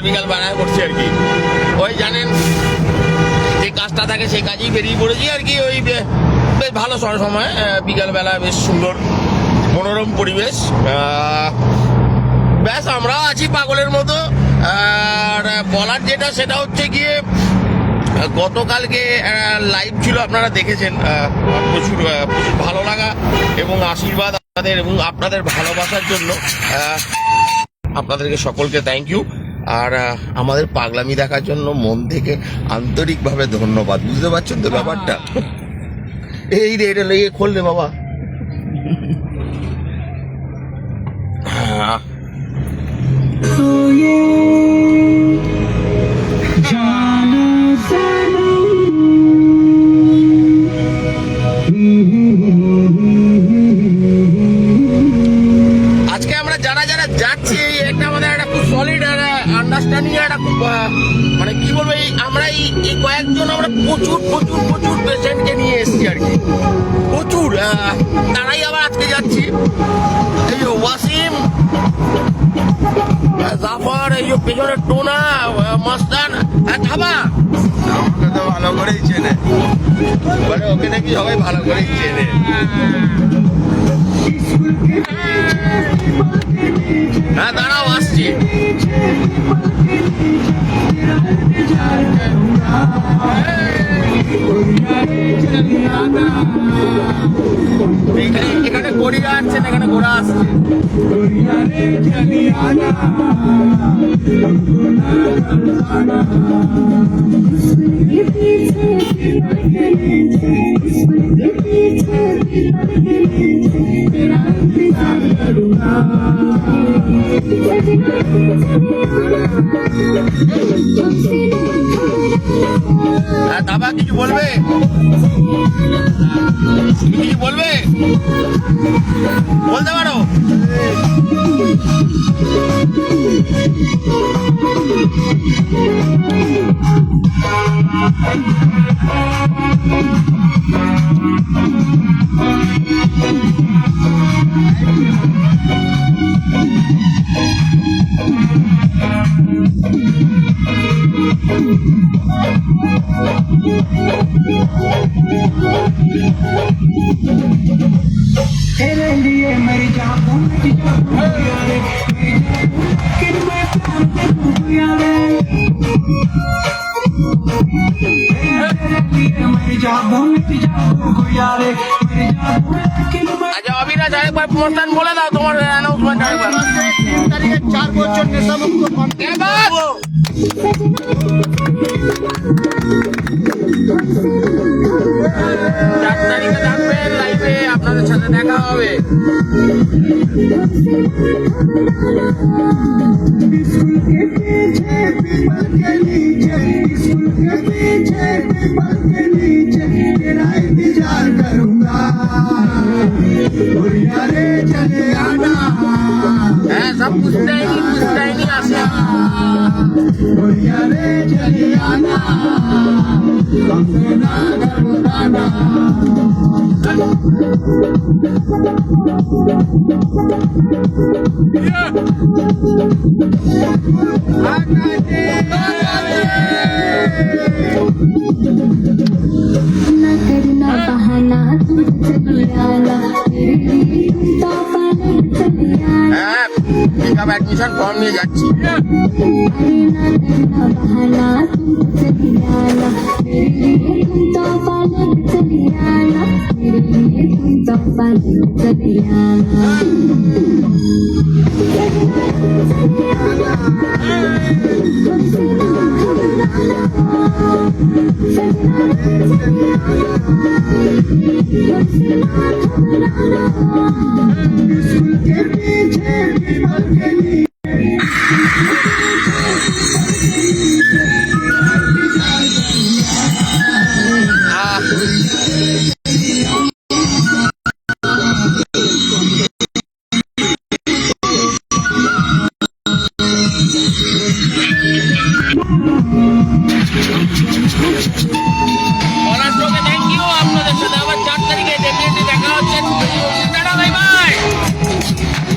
বিকাল বেড়ায় করছি আর কি। ওই জানেন যে কাজটা থাকে সেই কাজেই বেরিয়ে পড়েছি আর কি। ওই বেশ ভালো সময় বিকালবেলা, বেশ সুন্দর মনোরম পরিবেশ। ব্যাস আমরা আছি পাগলের মতো। আর বলার যেটা সেটা হচ্ছে গিয়ে গতকালকে লাইভ ছিল, আপনারা দেখেছেন। প্রচুর ভালো লাগা এবং আশীর্বাদ আপনাদের এবং আপনাদের ভালোবাসার জন্য আপনাদেরকে সকলকে থ্যাংক ইউ। আর আমাদের পাগলামি দেখার জন্য মন থেকে আন্তরিকভাবে ধন্যবাদ। বুঝতে পারছেন তো ব্যাপারটা? এই রে, এটা লেগে খুললে বাবা। হ্যাঁ, আজকে আমরা যারা যারা যাচ্ছি একটা আমাদের একটা খুব সলিড আন্ডারস্ট্যান্ডিং, একটা খুব মানে কি বলবো, আমরা এই কয়েকজন আমরা প্রচুর প্রচুর প্রচুর পেশেন্টকে নিয়ে এসেছি আর কি, প্রচুর। তারাই আবার আজকে যাচ্ছি। এই যে ওয়াসিম, জাফর, এই যে পেছনের টোনা, মাস্তান, থাবা, আমাকে তো ভালো করেই চেনে, মানে ওকে নাকি সবাই ভালো করেই চেনে। হ্যাঁ, দাঁড়াও আসছি। এখানে গড়িয়া আসছে না, এখানে ঘোড়া আসছে। দাবা কিছু বলবে? কিছু বলবে? বলতে পারো? तेरे लिए मेरी जान मेरी जान रे, कि मैं प्यार से डूबिया रे। तेरे लिए मेरी जान डूबिया रे, मेरी जान कि मैं। আচ্ছা অবিনাশ, আরেকবার প্রস্থান বলে দাও তোমার অ্যানাউন্সমেন্ট আরেকবার। 3 তারিখে 4 বছর নেশামুক্ত কনটেন্ট। 4 তারিখে থাকবেন লাইভে, আপনাদের সাথে দেখা হবে। स्कूल के पीछे पीपल के नीचे, स्कूल के पीछे पीपल के नीचे तेरा इंतजार करूंगा। बुढ़िया रे चले आना, হ্যাঁ, সব বুঝতে नहीं আসে। बुढ़िया रे चले आना, हमसे ना घबराना। ना करना बहाना, तुम चली आना, मेरे लिए तुम तोहफा लेकर चली आना। হ্যাঁ, পিকআপ অ্যাডমিশন ফর্ম নিয়ে যাচ্ছি। अरे ना करना बहाना, तुम चली आना, मेरे लिए तुम तोहफा लेकर चली आना, मेरे लिए तुम तोहफा लेकर चली आना।